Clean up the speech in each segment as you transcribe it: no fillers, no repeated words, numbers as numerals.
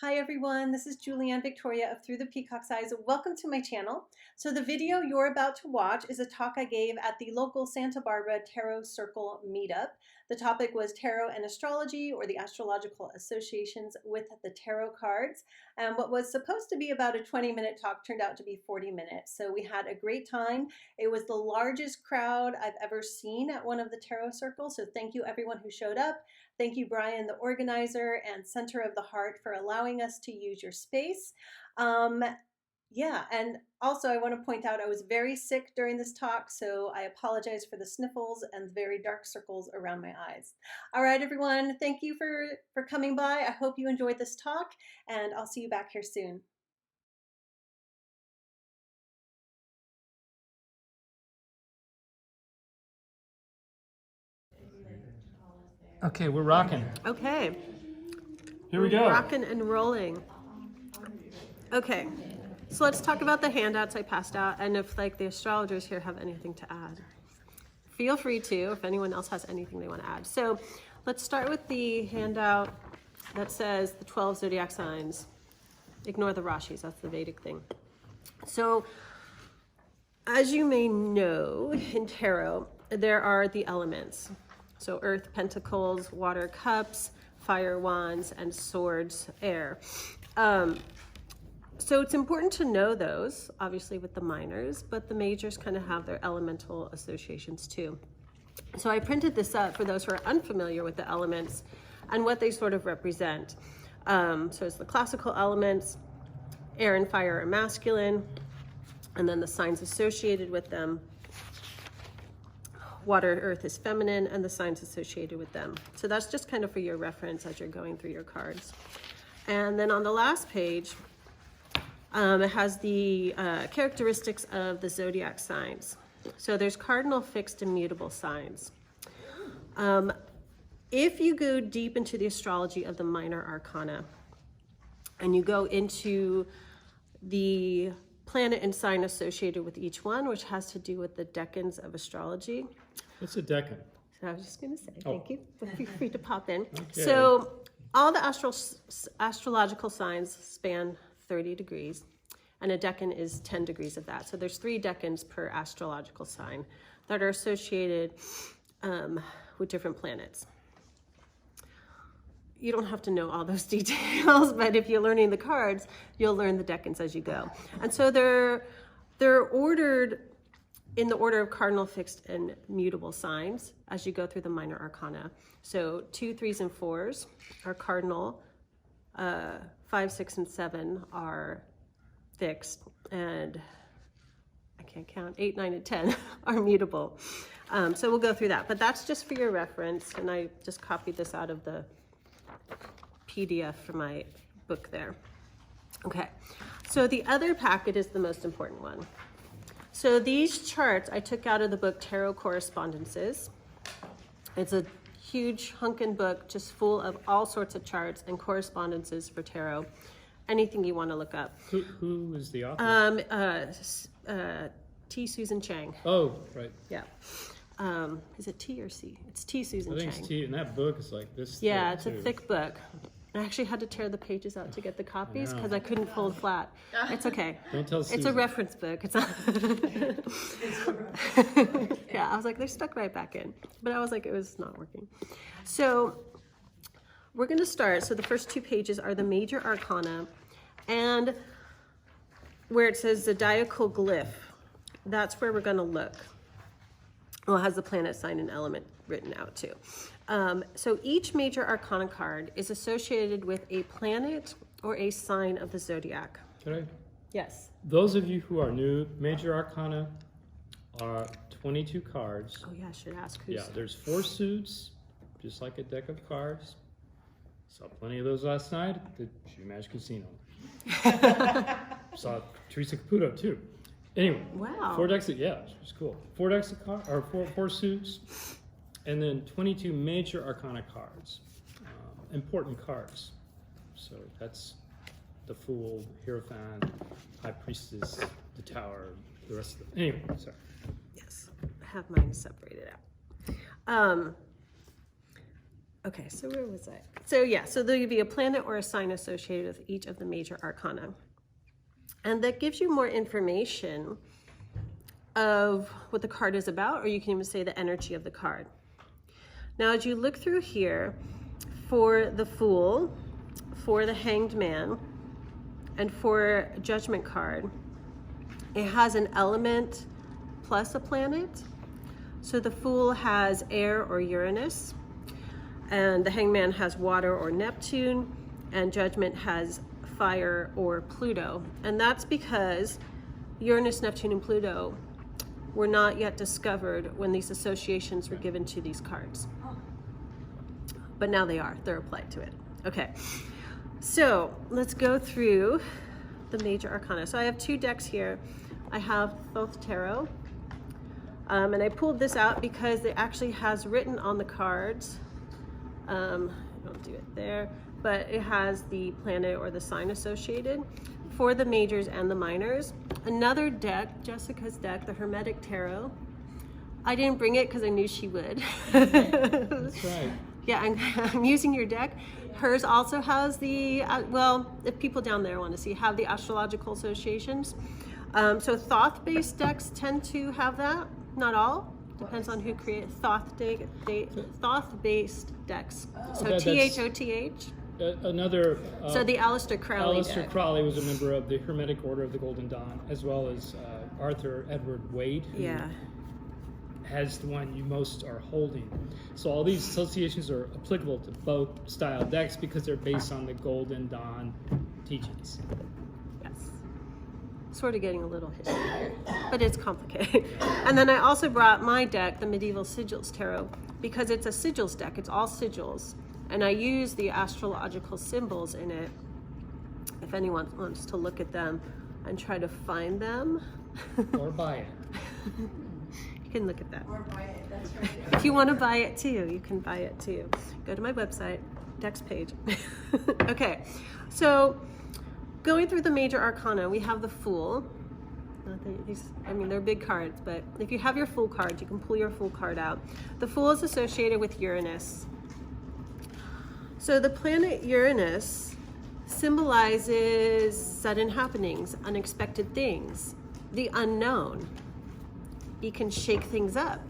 Hi everyone, this is Julianne Victoria of Through the Peacock's Eyes. Welcome to my channel. So the video you're about to watch is a talk I gave at the local Santa Barbara Tarot Circle meetup. The topic was Tarot and Astrology, or the astrological associations with the tarot cards. And what was supposed to be about a 20-minute talk turned out to be 40 minutes. So we had a great time. It was the largest crowd I've ever seen at one of the tarot circles. So thank you everyone who showed up. Thank you, Brian, the organizer and Center of the Heart, for allowing us to use your space. Yeah, and also I want to point out I was very sick during this talk, so I apologize for the sniffles and the very dark circles around my eyes. All right, everyone, thank you for coming by. I hope you enjoyed this talk, and I'll see you back here soon. Okay, we're rocking. Okay. Here we go. Rocking and rolling. Okay, so let's talk about the handouts I passed out, and if like the astrologers here have anything to add. Feel free to, if anyone else has anything they want to add. So let's start with the handout that says the 12 zodiac signs. Ignore the Rashis, that's the Vedic thing. So as you may know, in tarot, there are the elements. So earth, pentacles, water, cups, fire, wands, and swords, air. So it's important to know those, obviously with the minors, but the majors kind of have their elemental associations too. So I printed this up for those who are unfamiliar with the elements and what they sort of represent. So it's the classical elements, air and fire are masculine, and then the signs associated with them. Water, earth is feminine, and the signs associated with them. So that's just kind of for your reference as you're going through your cards. And then on the last page, it has the characteristics of the zodiac signs. So there's cardinal, fixed, and mutable signs. If you go deep into the astrology of the minor arcana, and you go into the planet and sign associated with each one, which has to do with the decans of astrology. What's a decan? So I was just going to say, thank you. Feel free to pop in. Okay. So all the astrological signs span 30 degrees, and a decan is 10 degrees of that. So there's 3 decans per astrological sign that are associated with different planets. You don't have to know all those details, but if you're learning the cards, you'll learn the decans as you go. And so they're ordered in the order of cardinal, fixed, and mutable signs as you go through the minor arcana. So 2, 3s, and 4s are cardinal, 5, 6, and 7 are fixed, and I can't count, 8, 9, and 10 are mutable. So we'll go through that, but that's just for your reference, and I just copied this out of the PDF for my book there. Okay, so the other packet is the most important one. So these charts I took out of the book Tarot Correspondences. It's a huge hunkin' book just full of all sorts of charts and correspondences for tarot. Anything you want to look up. Who is the author? T. Susan Chang. Oh, right. Yeah. Is it T or C? It's T. Susan I think Chang. it's T, and that book is like this. Yeah, it's too. a thick book. I actually had to tear the pages out to get the copies because I couldn't fold flat. It's okay. Don't tell Susan. It's a reference book. It's not. Yeah, I was like, they're stuck right back in. But I was like, it was not working. So we're going to start. So the first 2 pages are the major arcana. And where it says zodiacal glyph, that's where we're going to look. Well, it has the planet, sign, and element written out too. So each major arcana card is associated with a planet or a sign of the zodiac. Can I? Yes. Those of you who are new, major arcana are 22 cards. Oh yeah, I should ask who's. Yeah, there's 4 suits, just like a deck of cards. Saw plenty of those last night at the Shoe Magic Casino. Saw Teresa Caputo too. Anyway, Wow. 4 decks of, yeah, it's cool. 4 decks of cards, or 4 suits, and then 22 major arcana cards, important cards. So that's the Fool, Hierophant, High Priestess, the Tower, the rest of them. Anyway, sorry. Yes, I have mine separated out. Okay, so where was I? So yeah, so there would be a planet or a sign associated with each of the major arcana. And that gives you more information of what the card is about, or you can even say the energy of the card. Now, as you look through here, for the Fool, for the Hanged Man, and for Judgment card, it has an element plus a planet. So the Fool has air or Uranus, and the Hanged Man has water or Neptune, and Judgment has fire or Pluto. And that's because Uranus, Neptune, and Pluto were not yet discovered when these associations were given to these cards. But now they're applied to it. Okay, so let's go through the major arcana. So I have 2 decks here. I have Thoth Tarot, and I pulled this out because it actually has written on the cards, I'll do it there, but it has the planet or the sign associated for the majors and the minors. Another deck, Jessica's deck, the Hermetic Tarot. I didn't bring it because I knew she would. That's right. Yeah, I'm using your deck. Hers also has the, well, if people down there want to see, have the astrological associations. So Thoth-based decks tend to have that. Not all. Depends on who creates Thoth-based decks. So Thoth. Another. So the Aleister Crowley Aleister deck. Crowley was a member of the Hermetic Order of the Golden Dawn, as well as Arthur Edward Wade, who has the one you most are holding. So all these associations are applicable to both style decks because they're based on the Golden Dawn teachings. Yes. Sort of getting a little history here, but it's complicated. And then I also brought my deck, the Medieval Sigils Tarot, because it's a sigils deck. It's all sigils. And I use the astrological symbols in it, if anyone wants to look at them and try to find them. Or buy it. You can look at that. Or buy it, that's right. If you want to buy it too, you can buy it too. Go to my website, Dex page. Okay, so going through the major arcana, we have the Fool. They're big cards, but if you have your Fool card, you can pull your Fool card out. The Fool is associated with Uranus. So the planet Uranus symbolizes sudden happenings, unexpected things, the unknown. He can shake things up.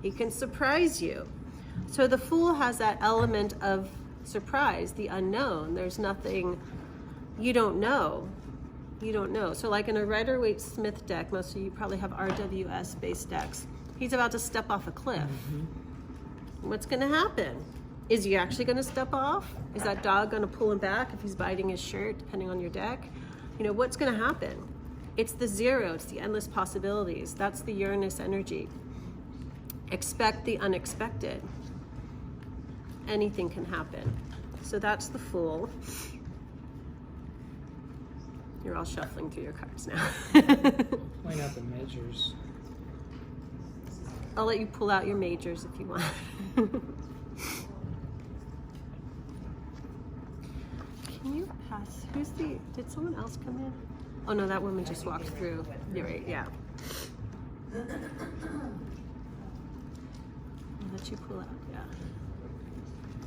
He can surprise you. So the Fool has that element of surprise, the unknown. There's nothing you don't know. You don't know. So like in a Rider-Waite-Smith deck, most of you probably have RWS-based decks. He's about to step off a cliff. Mm-hmm. What's going to happen? Is he actually going to step off? Is that dog going to pull him back if he's biting his shirt, depending on your deck? You know, what's going to happen? It's the zero. It's the endless possibilities. That's the Uranus energy. Expect the unexpected. Anything can happen. So that's the Fool. You're all shuffling through your cards now. Point out the majors. I'll let you pull out your majors if you want. Can you pass? Did someone else come in? Oh no, that woman just walked through. You're right, yeah. I'll let you pull out, yeah.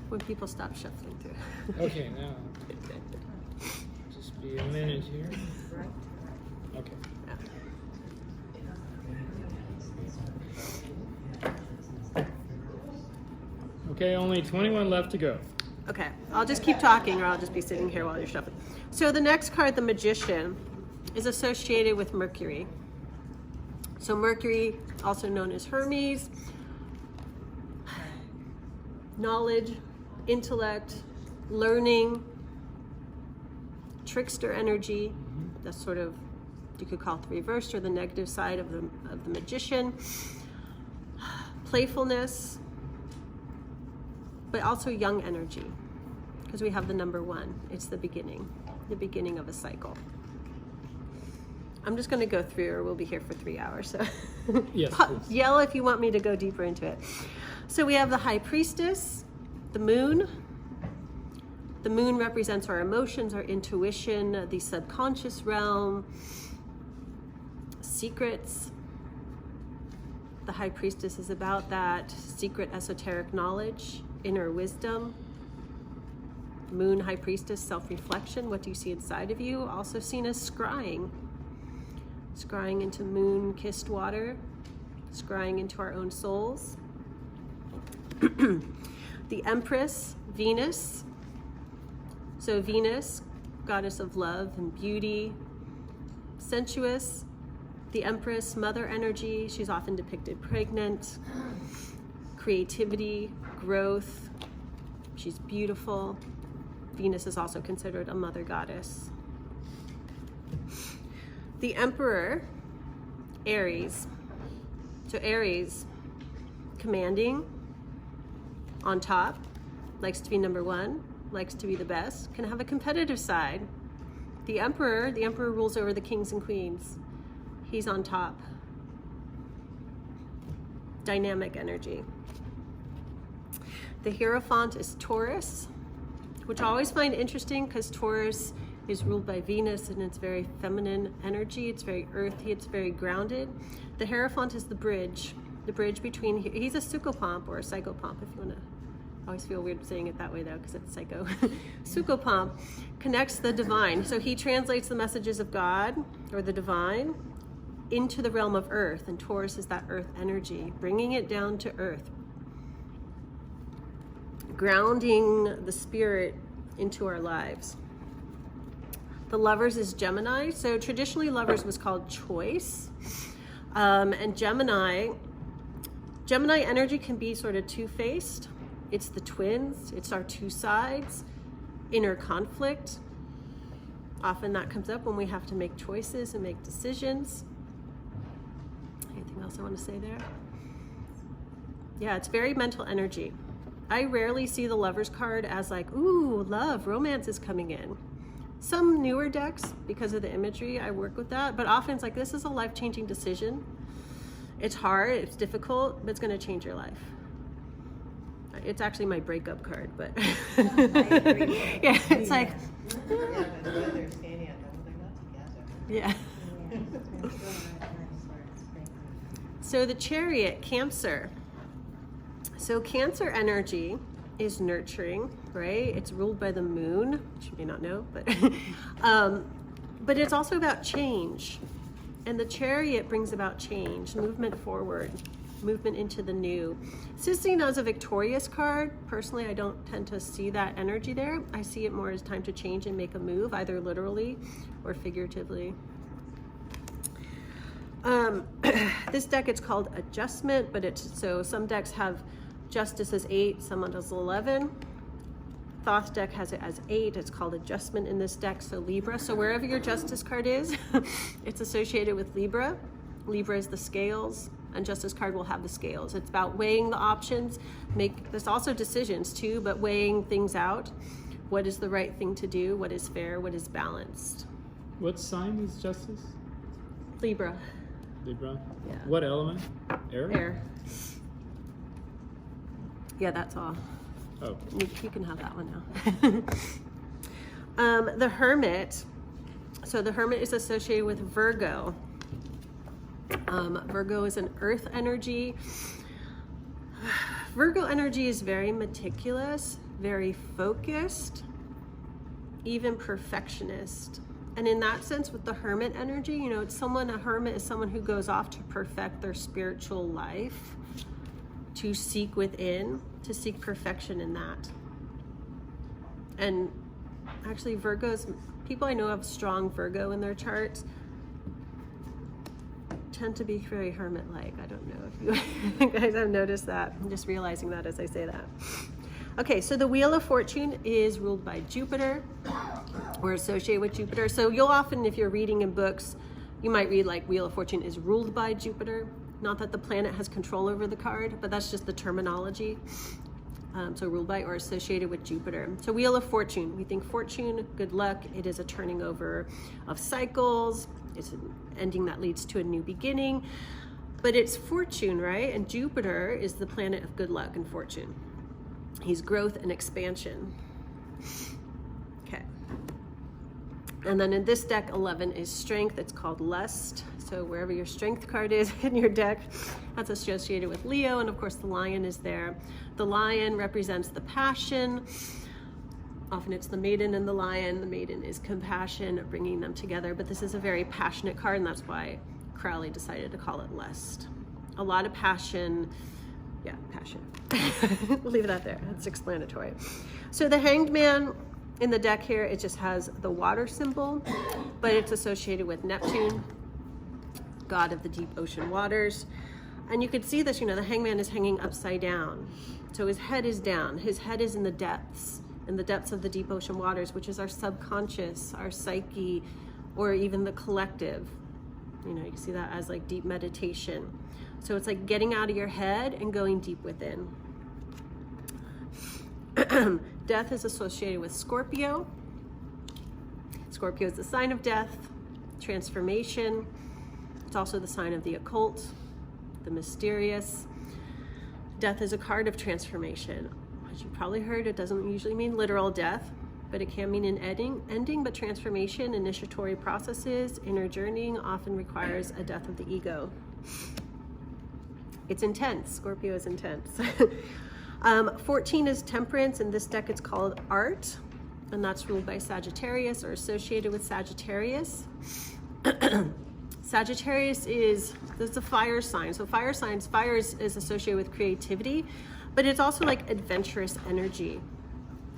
When people stop shuffling through. Okay, now. Just be a minute here. Okay. Okay, only 21 left to go. Okay, I'll just keep talking or I'll just be sitting here while you're shuffling. So the next card, the Magician, is associated with Mercury. So Mercury, also known as Hermes, knowledge, intellect, learning, trickster energy. That's sort of, you could call it the reverse or the negative side of the Magician. Playfulness, but also young energy, because we have the number 1. It's the beginning of a cycle. I'm just going to go through, or we'll be here for 3 hours. So Yes, yell if you want me to go deeper into it. So we have the High Priestess, the Moon. The Moon represents our emotions, our intuition, the subconscious realm, secrets. The High Priestess is about that secret esoteric knowledge inner wisdom. Moon, High Priestess, self-reflection. What do you see inside of you? Also seen as scrying. Scrying into moon-kissed water. Scrying into our own souls. The Empress, Venus. So Venus, goddess of love and beauty, sensuous. The Empress, mother energy. She's often depicted pregnant. Creativity, growth. She's beautiful. Venus is also considered a mother goddess. The Emperor, Aries. So Aries, commanding, on top, likes to be number one, likes to be the best, can have a competitive side. The Emperor rules over the kings and queens. He's on top. Dynamic energy. The Hierophant is Taurus, which I always find interesting because Taurus is ruled by Venus and it's very feminine energy. It's very earthy, it's very grounded. The Hierophant is the bridge between, he's a psychopomp or a psychopomp if you want to. I always feel weird saying it that way though because it's psycho. Psychopomp connects the divine. So he translates the messages of God or the divine into the realm of earth, and Taurus is that earth energy, bringing it down to earth, grounding the spirit into our lives. The Lovers is Gemini. So traditionally Lovers was called choice. And Gemini energy can be sort of two-faced. It's the twins, it's our two sides, inner conflict. Often that comes up when we have to make choices and make decisions. Anything else I want to say there? Yeah, it's very mental energy. I rarely see the Lovers card as like, ooh, love, romance is coming in. Some newer decks, because of the imagery, I work with that, but often it's like, this is a life-changing decision. It's hard, it's difficult, but it's going to change your life. It's actually my breakup card, but yeah, it's like, yeah. So the Chariot, Cancer. So Cancer energy is nurturing, right? It's ruled by the moon, which you may not know, but it's also about change. And the Chariot brings about change, movement forward, movement into the new. This is seen as a victorious card. Personally, I don't tend to see that energy there. I see it more as time to change and make a move, either literally or figuratively. This deck, it's called Adjustment, but so some decks have Justice as 8, some as 11. Thoth deck has it as 8. It's called Adjustment in this deck, so Libra. So wherever your Justice card is, it's associated with Libra. Libra is the scales, and Justice card will have the scales. It's about weighing the options. There's also decisions too, but weighing things out. What is the right thing to do? What is fair? What is balanced? What sign is Justice? Libra. Libra? Yeah. What element? Air? Air. Yeah, that's all. Oh. You can have that one now. The Hermit. So the Hermit is associated with Virgo. Virgo is an earth energy. Virgo energy is very meticulous, very focused, even perfectionist. And in that sense, with the Hermit energy, you know, a hermit is someone who goes off to perfect their spiritual life, to seek within, to seek perfection in that. And actually people I know have strong Virgo in their charts tend to be very hermit-like. I don't know if you guys have noticed that. I'm just realizing that as I say that. Okay, so the Wheel of Fortune is ruled by Jupiter. We're associated with Jupiter. So you'll often, if you're reading in books, you might read like Wheel of Fortune is ruled by Jupiter. Not that the planet has control over the card, but that's just the terminology. So ruled by or associated with Jupiter. So Wheel of Fortune, we think fortune, good luck. It is a turning over of cycles. It's an ending that leads to a new beginning. But it's fortune, right? And Jupiter is the planet of good luck and fortune. He's growth and expansion. Okay. And then in this deck, 11 is strength. It's called lust. So wherever your strength card is in your deck, that's associated with Leo. And of course, the lion is there. The lion represents the passion. Often it's the maiden and the lion. The maiden is compassion, bringing them together. But this is a very passionate card, and that's why Crowley decided to call it lust. A lot of passion. Yeah, passion. Leave that there. That's explanatory. So the Hanged Man in the deck here, it just has the water symbol, but it's associated with Neptune, god of the deep ocean waters. And you could see this, you know, the hangman is hanging upside down. So his head is down. His head is in the depths of the deep ocean waters, which is our subconscious, our psyche, or even the collective. You know, you can see that as like deep meditation. So it's like getting out of your head and going deep within. Death is associated with Scorpio. Scorpio is the sign of death, transformation. It's also the sign of the occult, the mysterious. Death is a card of transformation. As you probably heard, it doesn't usually mean literal death, but it can mean an ending, but transformation, initiatory processes, inner journeying often requires a death of the ego. It's intense. Scorpio is intense. 14 is temperance. In this deck, it's called art, and that's ruled by Sagittarius or associated with Sagittarius. Sagittarius is a fire sign. So fire is associated with creativity, but it's also like adventurous energy.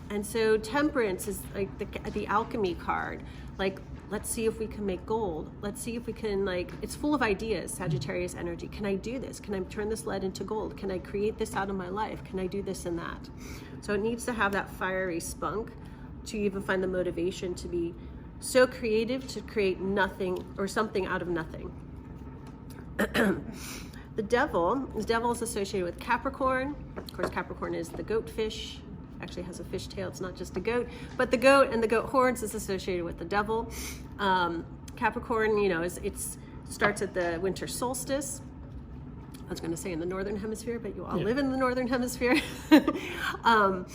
And so temperance is like the alchemy card. Like, let's see if we can make gold. Let's see if we can, like, it's full of ideas, Sagittarius energy. Can I do this? Can I turn this lead into gold? Can I create this out of my life? Can I do this and that? So it needs to have that fiery spunk to even find the motivation to be so creative to create nothing or something out of nothing. The devil is associated with Capricorn. Of course, Capricorn is the goat fish. Actually has a fish tail. It's not just a goat, but the goat and the goat horns is associated with the devil. Capricorn, you know, it starts at the winter solstice. I was going to say in the northern hemisphere, but you all live in the northern hemisphere. And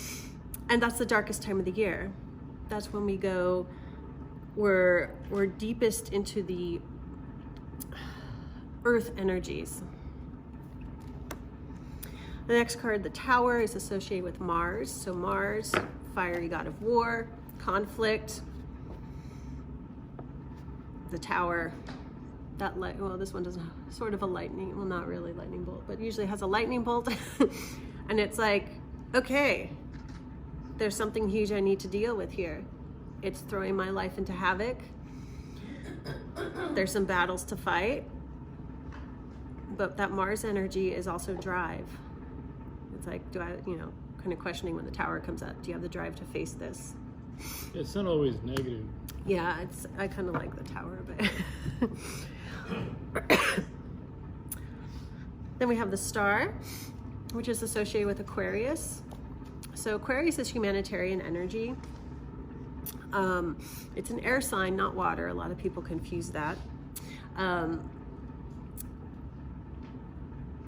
that's the darkest time of the year. That's when we're deepest into the earth energies. The next card, the Tower, is associated with Mars. So Mars, fiery god of war, conflict. The Tower, this one doesn't have sort of a lightning, well, not really lightning bolt, but usually has a lightning bolt. And it's like, okay, there's something huge I need to deal with here. It's throwing my life into havoc. There's some battles to fight. But that Mars energy is also drive. It's like, kind of questioning when the Tower comes up. Do you have the drive to face this? It's not always negative. Yeah, I kind of like the Tower, but then we have the Star, which is associated with Aquarius. So Aquarius is humanitarian energy. It's an air sign, not water. A lot of people confuse that.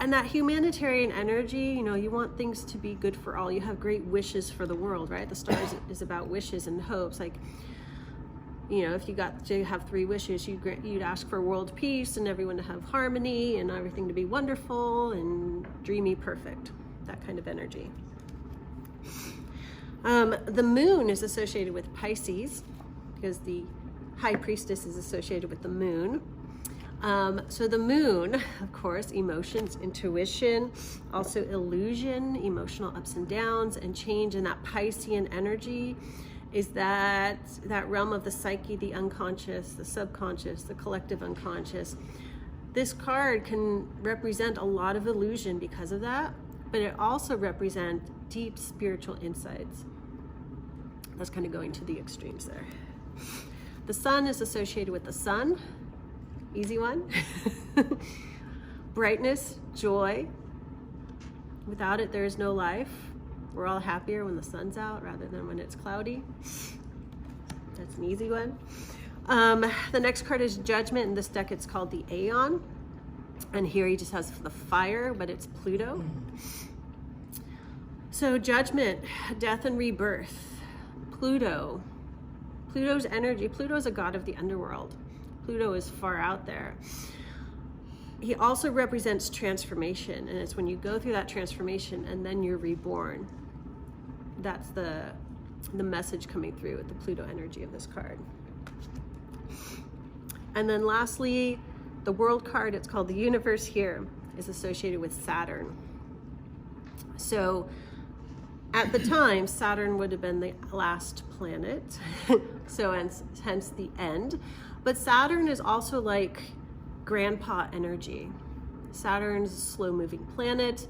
And that humanitarian energy, you want things to be good for all. You have great wishes for the world, right? The Star is about wishes and hopes. Like, if you got to have 3 wishes, you'd ask for world peace and everyone to have harmony and everything to be wonderful and dreamy, perfect. That kind of energy. The Moon is associated with Pisces because the High Priestess is associated with the Moon. So the Moon, of course, emotions, intuition, also illusion, emotional ups and downs and change. And that Piscean energy is that realm of the psyche, the unconscious, the subconscious, the collective unconscious. This card can represent a lot of illusion because of that, but it also represents deep spiritual insights. That's kind of going to the extremes there. The Sun is associated with the Sun. Easy one. Brightness, joy. Without it, there is no life. We're all happier when the sun's out rather than when it's cloudy. That's an easy one. The next card is Judgment. In this deck, it's called the Aeon. And here he just has the fire, but it's Pluto. So Judgment, death and rebirth. Pluto, Pluto's energy, Pluto is a god of the underworld. Pluto is far out there. He also represents transformation, and it's when you go through that transformation and then you're reborn. That's the message coming through with the Pluto energy of this card. And then lastly, the World card, it's called the Universe here, is associated with Saturn. So at the time, Saturn would have been the last planet, so hence the end. But Saturn is also like grandpa energy. Saturn's a slow-moving planet.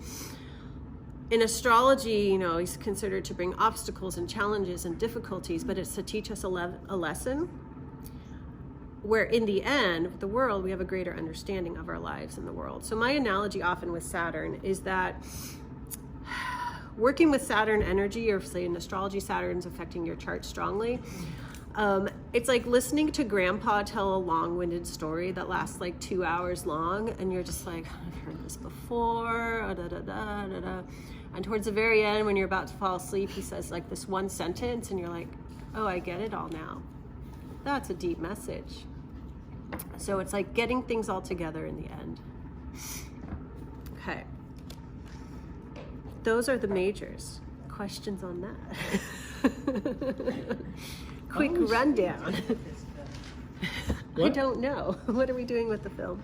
In astrology, you know, he's considered to bring obstacles and challenges and difficulties, but it's to teach us a lesson where in the end, with the world, we have a greater understanding of our lives in the world. So my analogy often with Saturn is that working with Saturn energy, or say in astrology, Saturn's affecting your chart strongly. It's like listening to grandpa tell a long-winded story that lasts like 2 hours long, and you're just like, I've heard this before, and towards the very end, when you're about to fall asleep, he says like this one sentence, and you're like, oh, I get it all now. That's a deep message. So it's like getting things all together in the end. Okay. Those are the majors. Questions on that? Quick rundown. I don't know. What are we doing with the film?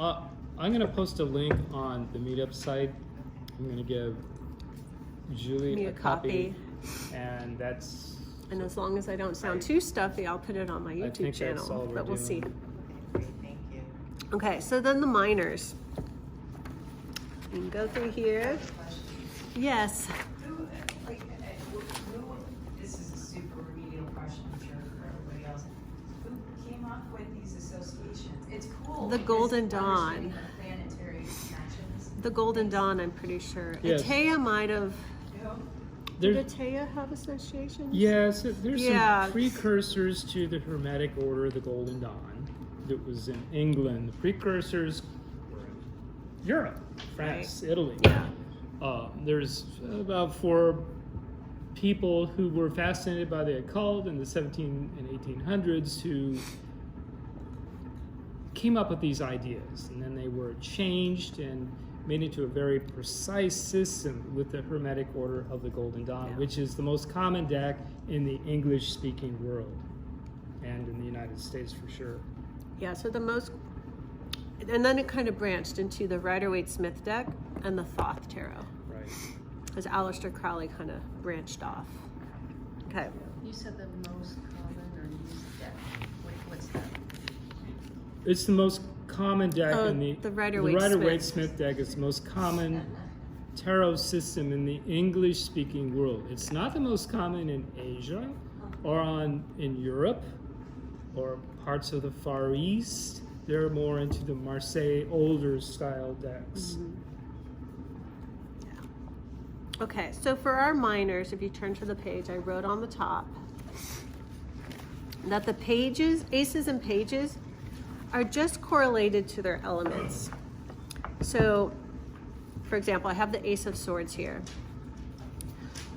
I'm going to post a link on the meetup site. I'm going to give Julie Me a a copy. And that's... And as long as I don't sound too stuffy, I'll put it on my YouTube that's all channel. we're But we'll see. Great, thank you. Okay, so then the minors. You can go through here. Yes. This is a super remedial question, I'm sure, for everybody else. Who came up with these associations? It's cool. The because Golden Dawn. understanding the planetary connections. The Golden Dawn, I'm pretty sure. Yes. Atea might have. You know? Did Atea have associations? Yes, there's Yeah. some precursors to the Hermetic Order of the Golden Dawn. It was in England. The precursors were in Europe, France, Italy. Yeah. There's about 4 people who were fascinated by the occult in the 17 and 1800s who came up with these ideas, and then they were changed and made into a very precise system with the Hermetic Order of the Golden Dawn, Yeah. which is the most common deck in the English-speaking world and in the United States for sure. Yeah, so the most, and then it kind of branched into the Rider-Waite-Smith deck and the Thoth Tarot, Right. as Aleister Crowley kind of branched off. Okay. You said the most common or used deck. What's that? It's the most common deck in the Rider-Waite-Smith. Rider-Waite-Smith deck is the most common tarot system in the English-speaking world. It's not the most common in Asia or in Europe or parts of the Far East. They're more into the Marseille older style decks. Mm-hmm. Yeah. Okay, so for our minors, if you turn to the page, I wrote on the top that the pages, aces and pages, are just correlated to their elements. So, for example, I have the Ace of Swords here.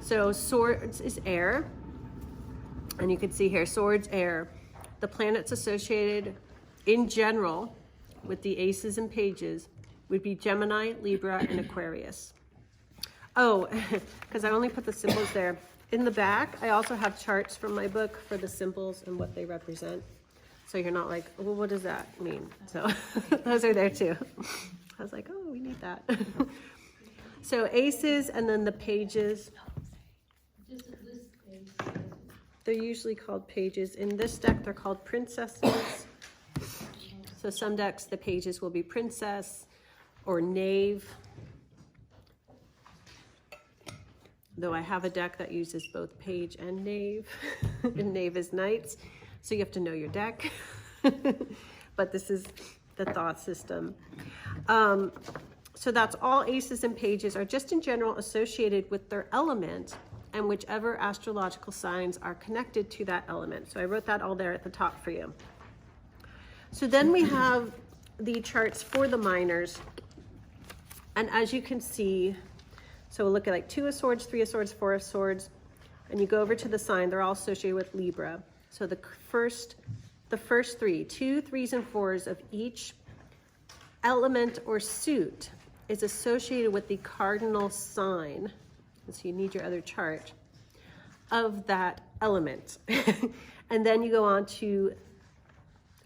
So swords is air, and you can see here, swords, air. The planets associated in general with the aces and pages would be Gemini, Libra, and Aquarius. Oh, because I only put the symbols there. In the back, I also have charts from my book for the symbols and what they represent. So you're not like, well, what does that mean? So those are there too. I was like, oh, we need that. So aces and then the pages. They're usually called pages. In this deck, they're called princesses. So some decks, the pages will be princess or knave. Though I have a deck that uses both page and knave. And knave is knights. So you have to know your deck. But this is the thought system. So that's all aces and pages are just in general associated with their element and whichever astrological signs are connected to that element. So I wrote that all there at the top for you. So then we have the charts for the minors. And as you can see, so we'll look at like 2 of Swords, 3 of Swords, 4 of Swords, and you go over to the sign, they're all associated with Libra. So the first three, 2, 3s, and 4s of each element or suit is associated with the cardinal sign. So you need your other chart of that element. And then you go on to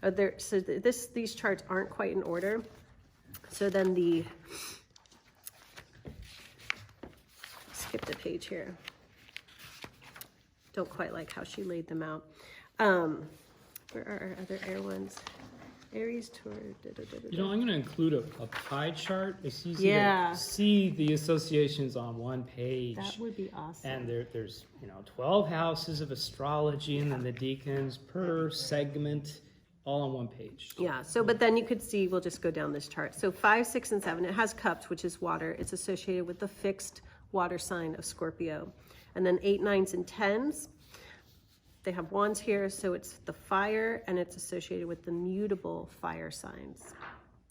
these charts aren't quite in order. So then skip the page here. Don't quite like how she laid them out. Where are our other air ones? Aries, Taurus. You know, I'm going to include a pie chart. It's easy Yeah. to see the associations on one page. That would be awesome. And there's 12 houses of astrology, and then the decans per segment, all on one page. Yeah, so but then you could see, we'll just go down this chart. So 5, 6, and 7, it has cups, which is water. It's associated with the fixed water sign of Scorpio. And then 8, 9s, and 10s, they have wands here, so it's the fire, and it's associated with the mutable fire signs.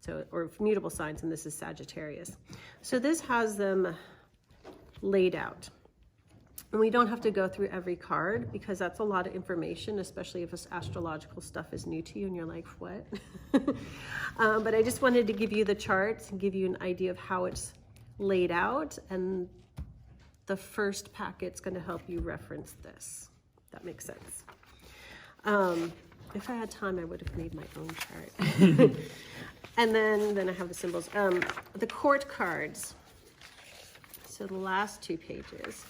So, or mutable signs, and this is Sagittarius. So this has them laid out. And we don't have to go through every card because that's a lot of information, especially if this astrological stuff is new to you and you're like, what? But I just wanted to give you the charts and give you an idea of how it's laid out. And the first packet's going to help you reference this. That makes sense. If I had time, I would have made my own chart. And then I have the symbols. The court cards. So the last 2 pages.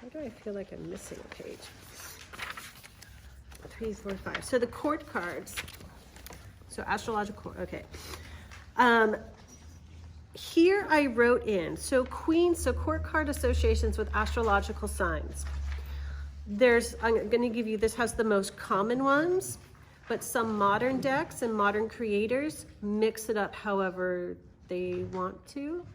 Why do I feel like I'm missing a page? 3, 4, 5. So the court cards. So astrological, okay. Here I wrote in, so court card associations with astrological signs. I'm going to give you, this has the most common ones, but some modern decks and modern creators mix it up however they want to.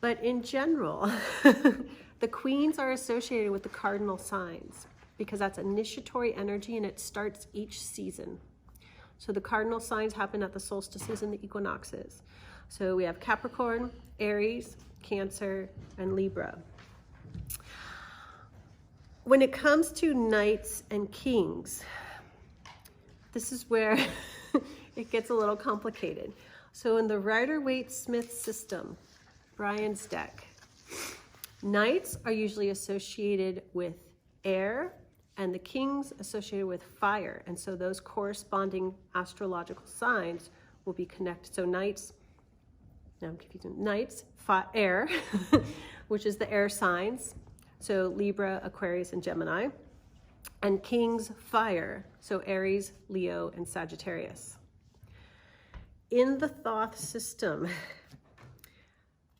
But in general, the queens are associated with the cardinal signs because that's initiatory energy and it starts each season. So the cardinal signs happen at the solstices and the equinoxes. So we have Capricorn, Aries, Cancer, and Libra. When it comes to knights and kings, this is where it gets a little complicated. So in the Rider-Waite-Smith system, Brian's deck, knights are usually associated with air and the kings associated with fire. And so those corresponding astrological signs will be connected. So knights, now I'm confusing, knights, air, which is the air signs. So Libra, Aquarius, and Gemini. And kings, fire. So Aries, Leo, and Sagittarius. In the Thoth system,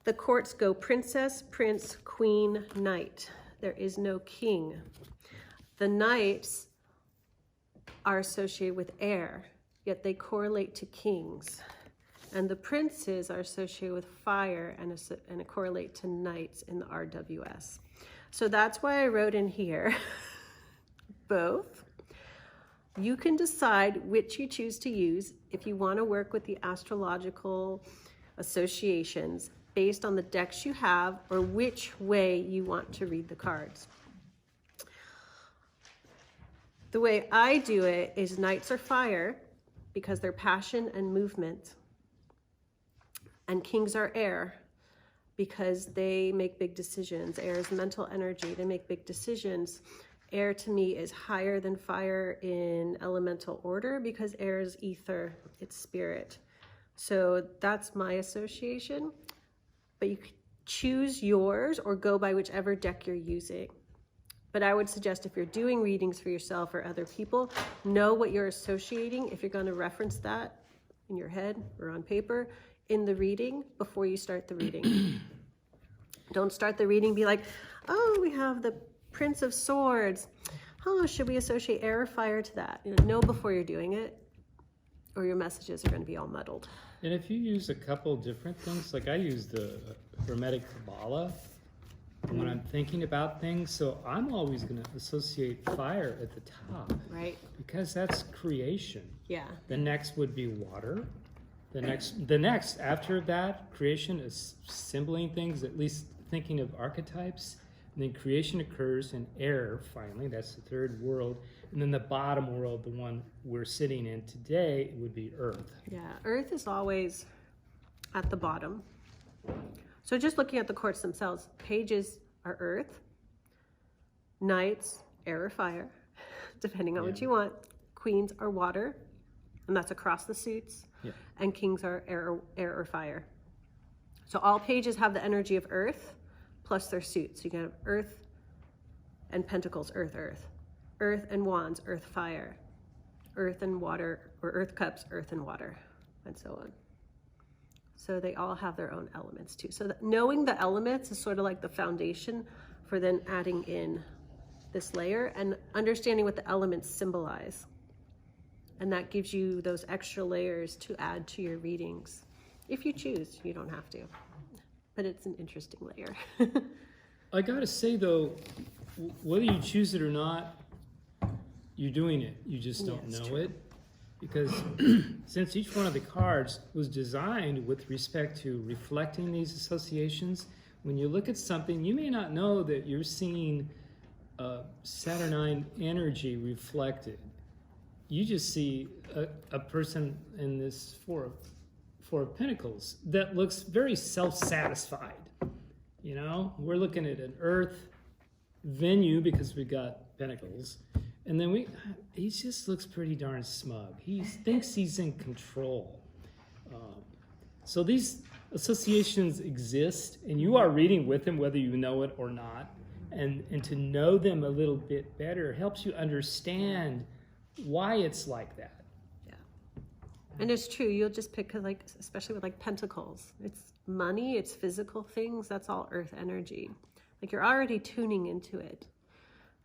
the courts go princess, prince, queen, knight. There is no king. The knights are associated with air, yet they correlate to kings. And the princes are associated with fire and correlate to knights in the RWS. So that's why I wrote in here both. You can decide which you choose to use if you want to work with the astrological associations based on the decks you have or which way you want to read the cards. The way I do it is knights are fire because they're passion and movement. And kings are air because they make big decisions. Air is mental energy. They make big decisions. Air to me is higher than fire in elemental order because air is ether, it's spirit. So that's my association. But you can choose yours or go by whichever deck you're using. But I would suggest if you're doing readings for yourself or other people, know what you're associating if you're going to reference that in your head or on paper in the reading before you start the reading. Don't start the reading, be like, oh, we have the Prince of Swords. Oh, should we associate air or fire to that? Know before you're doing it, or your messages are going to be all muddled. And if you use a couple different things, like I use the Hermetic Kabbalah when I'm thinking about things, so I'm always going to associate fire at the top. Right. Because that's creation. Yeah. The next would be water. The next after that, creation is symboling things, at least thinking of archetypes, And then creation occurs in air, finally. That's the third world. And then the bottom world, the one we're sitting in today, would be Earth. Yeah, Earth is always at the bottom. So just looking at the courts themselves, pages are Earth, knights, air or fire, depending on what you want. Queens are water, and that's across the suits. Yeah. And kings are air or fire. So all pages have the energy of Earth plus their suits. So you can have Earth and Pentacles, Earth, Earth. Earth and Wands, Earth, Fire. Earth and Water, or Earth Cups, Earth and Water, and so on. So they all have their own elements too. So knowing the elements is sort of like the foundation for then adding in this layer and understanding what the elements symbolize. And that gives you those extra layers to add to your readings. If you choose, you don't have to. But it's an interesting layer. I gotta say though, whether you choose it or not, you're doing it. You just don't know it. Because since each one of the cards was designed with respect to reflecting these associations, when you look at something, you may not know that you're seeing Saturnine energy reflected. You just see a person in this Four of Pentacles that looks very self-satisfied. You know, we're looking at an Earth venue because we got Pentacles, and then he just looks pretty darn smug. He thinks he's in control. So these associations exist, and you are reading with them whether you know it or not. And to know them a little bit better helps you understand why it's like that. Yeah. And it's true, you'll just pick, like, especially with like Pentacles, it's money, it's physical things, that's all Earth energy. Like you're already tuning into it.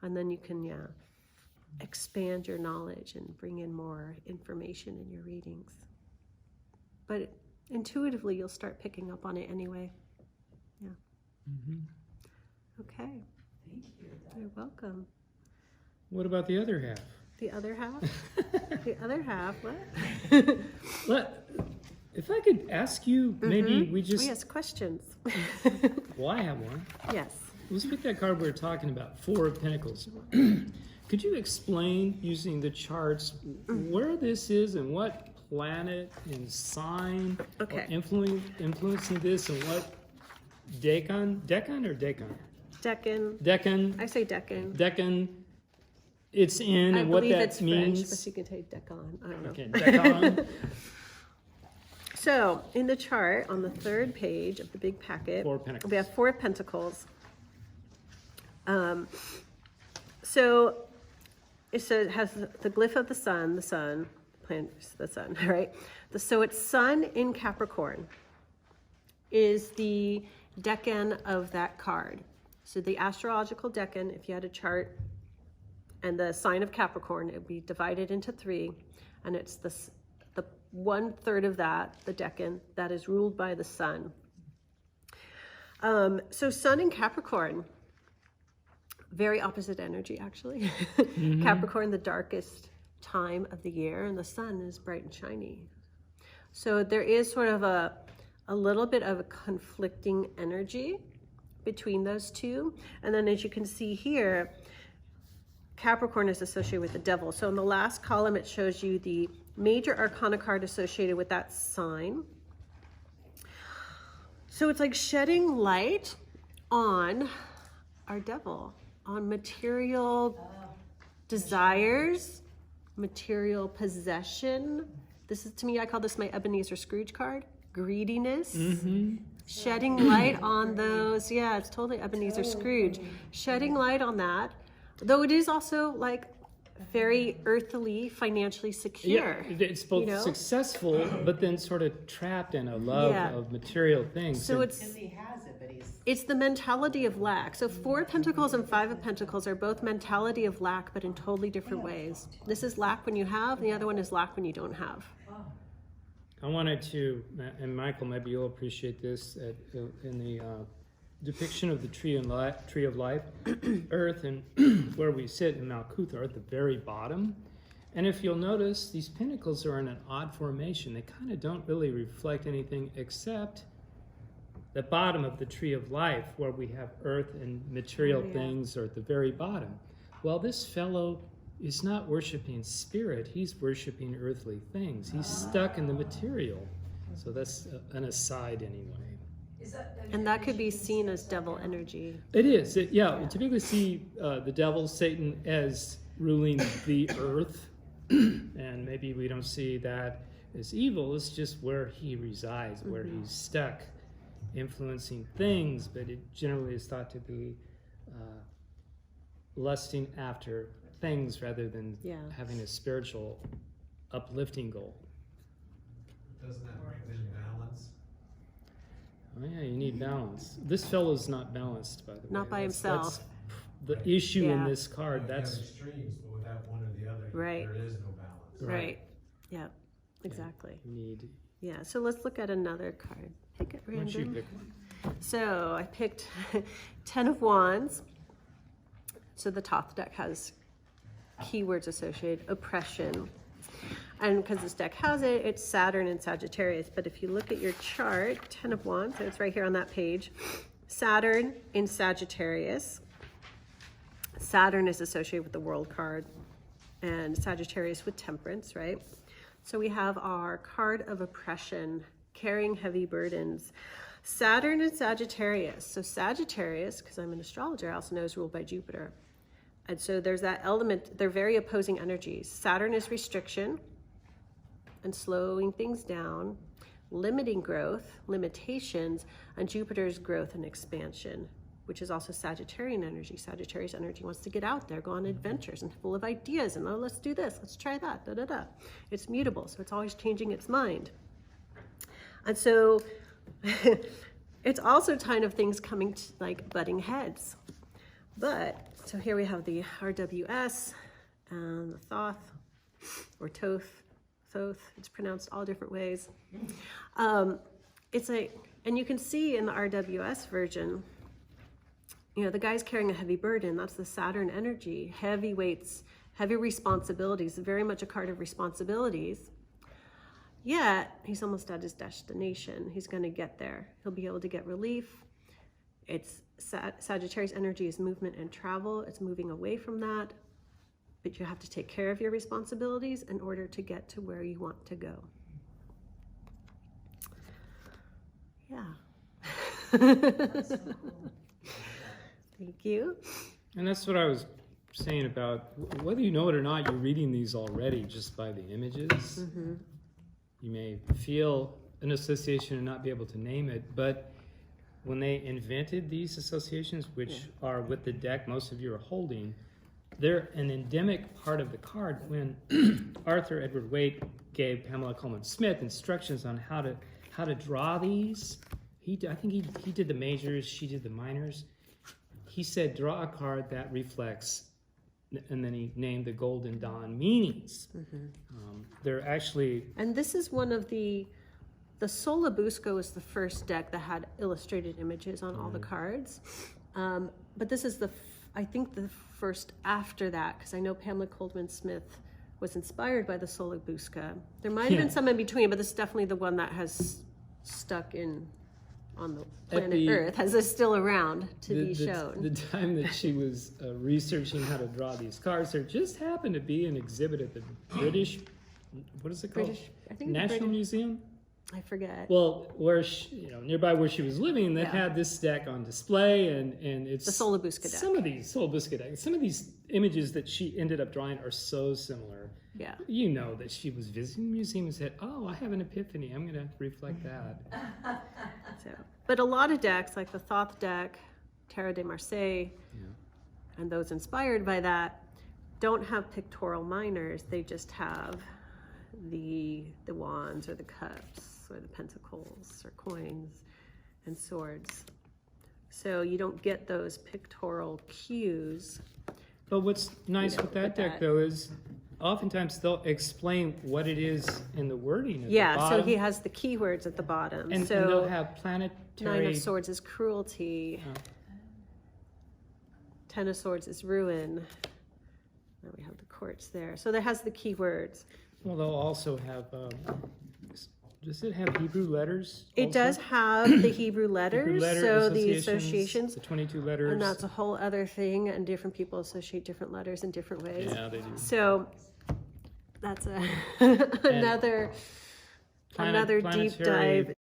And then you can, expand your knowledge and bring in more information in your readings. But intuitively, you'll start picking up on it anyway. Yeah. Mm-hmm. Okay. Thank you. You're welcome. What about the other half? The other half? The other half, what? If I could ask you, maybe we just... Oh, yes, questions. Well, I have one. Yes. Let's pick that card we were talking about, Four of Pentacles. Could you explain, using the charts, where this is and what planet and sign are influencing this, and what Decan or Decan? Decan. I say Decan. Decan. It's in, and what that means. French, but you can say Decan. I don't know. Okay, Decan. So, in the chart, on the third page of the big packet, Four of Pentacles. we have Four of Pentacles. So it has the glyph of the sun, right? So it's sun in Capricorn is the decan of that card. So the astrological decan, if you had a chart, and the sign of Capricorn, it would be divided into three, and it's the 1/3 of that, the decan, that is ruled by the sun. So sun in Capricorn, very opposite energy, actually. Mm-hmm. Capricorn, the darkest time of the year, and the sun is bright and shiny. So there is sort of a little bit of a conflicting energy between those two. And then as you can see here, Capricorn is associated with the devil. So in the last column, it shows you the major arcana card associated with that sign. So it's like shedding light on our devil, on material desires, material possession. This is, to me, I call this my Ebenezer Scrooge card, greediness. Mm-hmm. Shedding light on those. Yeah, it's totally Ebenezer Scrooge. Shedding light on that. Though it is also like very earthily, financially secure. Yeah, it's both successful, but then sort of trapped in a love of material things. So Because he has it, but it's the mentality of lack. So Four of Pentacles and Five of Pentacles are both mentality of lack, but in totally different ways. This is lack when you have, and the other one is lack when you don't have. I wanted to, and Michael, maybe you'll appreciate this, in the depiction of the tree of life, Earth, and where we sit in Malkuth are at the very bottom. And if you'll notice, these pentacles are in an odd formation. They kind of don't really reflect anything except the bottom of the tree of life, where we have earth and material things are at the very bottom. Well, this fellow is not worshiping spirit, he's worshiping earthly things. He's stuck in the material. So that's an aside anyway. And that could be seen as devil energy. It is. We typically see the devil, Satan, as ruling the earth. And maybe we don't see that as evil. It's just where he resides, where he's stuck, influencing things. But it generally is thought to be lusting after things rather than having a spiritual uplifting goal. Doesn't that bring in balance? Oh yeah, you need balance. This fellow's not balanced, by the way. Not by himself. That's the issue in this card. You That's have extremes, but without one or the other, Right. there is no balance. Right. Yeah, exactly. you need. Yeah, so let's look at another card. Pick it Why don't you random. pick one? So I picked 10 of Wands. So the top deck has keywords associated, oppression. And because this deck has it, it's Saturn and Sagittarius. But if you look at your chart, 10 of Wands, so it's right here on that page, Saturn in Sagittarius. Saturn is associated with the World card, and Sagittarius with Temperance, right? So we have our card of oppression, carrying heavy burdens. Saturn and Sagittarius. So Sagittarius, because I'm an astrologer, I also know is ruled by Jupiter. And so there's that element, they're very opposing energies. Saturn is restriction and slowing things down, limiting growth, limitations, and Jupiter's growth and expansion, which is also Sagittarian energy. Sagittarius energy wants to get out there, go on adventures and full of ideas and, oh, let's do this, let's try that, da da da. It's mutable, so it's always changing its mind. And so it's also kind of things coming to like butting heads. But, so here we have the RWS and the Thoth, or Thoth, it's pronounced all different ways. It's like, and you can see in the RWS version, you know, the guy's carrying a heavy burden. That's the Saturn energy, heavy weights, heavy responsibilities, very much a card of responsibilities. Yet, he's almost at his destination. He's going to get there. He'll be able to get relief. It's Sagittarius energy is movement and travel. It's moving away from that. But you have to take care of your responsibilities in order to get to where you want to go. Yeah. That's so cool. Thank you. And that's what I was saying about whether you know it or not, you're reading these already just by the images. Mm-hmm. You may feel an association and not be able to name it, but when they invented these associations, which are with the deck most of you are holding, they're an endemic part of the card. When Arthur Edward Waite gave Pamela Coleman Smith instructions on how to draw these, I think he did the majors, she did the minors. He said, draw a card that reflects, and then he named the Golden Dawn meanings. Mm-hmm. They're actually... And this is one of the Solabusco is the first deck that had illustrated images on all the cards. But this is I think the first after that, because I know Pamela Coleman Smith was inspired by the Solabusca. There might have been some in between, but this is definitely the one that has stuck on the planet Earth, has this still around to be shown. The time that she was researching how to draw these cards, there just happened to be an exhibit at the British, what is it called? I think National Museum? I forget. Well, where nearby where she was living, that had this deck on display, and it's the Solabusca deck. Some of these Solabusca decks, some of these images that she ended up drawing are so similar. Yeah. You know that she was visiting the museum and said, "Oh, I have an epiphany. I'm going to reflect that." So, but a lot of decks, like the Thoth deck, Tarot de Marseille, and those inspired by that, don't have pictorial minors. They just have the wands or the cups or the pentacles or coins and swords. So you don't get those pictorial cues. But what's nice with that deck, though, is oftentimes they'll explain what it is in the wording at the bottom. So he has the keywords at the bottom. And so they'll have planetary... Nine of Swords is cruelty. 10 of Swords is ruin. Now we have the courts there. So there has the keywords. Well, they'll also have Does it have Hebrew letters? It also? does have the Hebrew Hebrew letters, letter so the associations, the 22 letters. and that's a whole other thing, and different people associate different letters in different ways. Yeah, they do. So that's another deep planetary dive